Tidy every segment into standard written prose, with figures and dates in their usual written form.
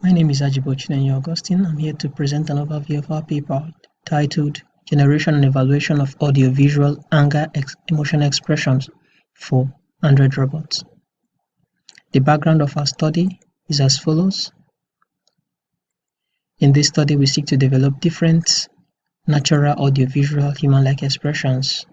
My name is Ajibo Chinenye Augustine. I'm here to present an overview of our paper titled Generation and Evaluation of Audiovisual Anger Emotion Expressions for Android Robots. The background of our study is as follows. In this study, we seek to develop different natural audiovisual human-like expressions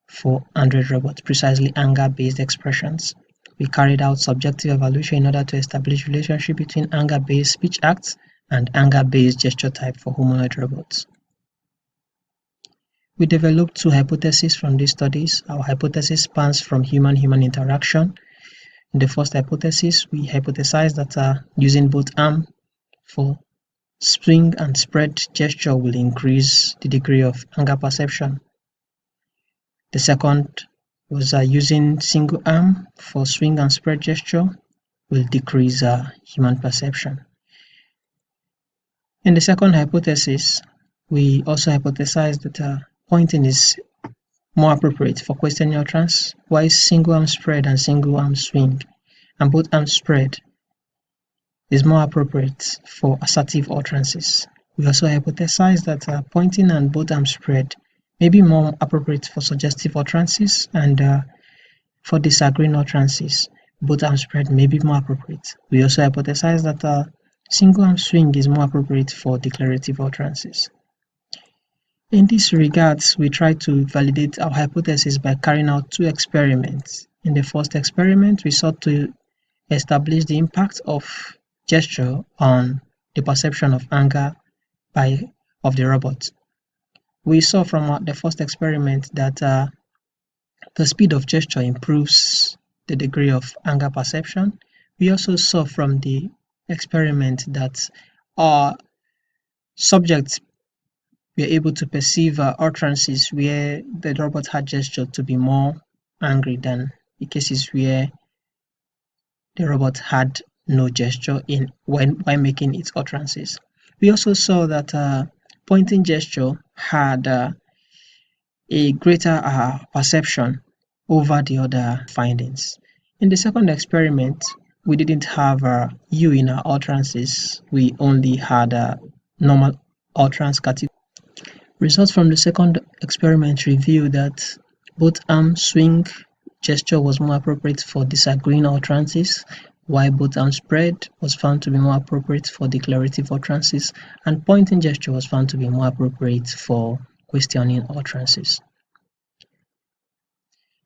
for Android robots, precisely anger-based expressions. We carried out subjective evaluation in order to establish relationship between anger-based speech acts and anger-based gesture type for humanoid robots. We developed two hypotheses from these studies. Our hypothesis spans from human-human interaction. In the first hypothesis, we hypothesized that using both arm for swing and spread gesture will increase the degree of anger perception. The second was using single arm for swing and spread gesture will decrease human perception. In the second hypothesis, we also hypothesized that pointing is more appropriate for questioning utterance, while single arm spread and single arm swing and both arm spread is more appropriate for assertive utterances. We also hypothesized that pointing and both arm spread may be more appropriate for suggestive utterances, and for disagreeing utterances, both arm spread may be more appropriate. We also hypothesized that single arm swing is more appropriate for declarative utterances. In this regards, we tried to validate our hypothesis by carrying out two experiments. In the first experiment, we sought to establish the impact of gesture on the perception of anger of the robot. We saw from the first experiment that the speed of gesture improves the degree of anger perception. We also saw from the experiment that our subjects were able to perceive utterances where the robot had gesture to be more angry than the cases where the robot had no gesture when making its utterances. We also saw that pointing gesture had a greater perception over the other findings. In the second experiment, we didn't have U in our utterances. We only had a normal utterance category. Results from the second experiment revealed that both arm swing gesture was more appropriate for disagreeing utterances, while both arm spread was found to be more appropriate for declarative utterances, and pointing gesture was found to be more appropriate for questioning utterances.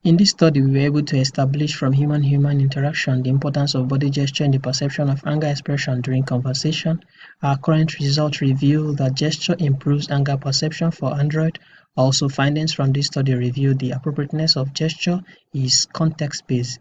In this study, we were able to establish from human-human interaction the importance of body gesture in the perception of anger expression during conversation. Our current results reveal that gesture improves anger perception for Android. Also, findings from this study reveal the appropriateness of gesture is context-based.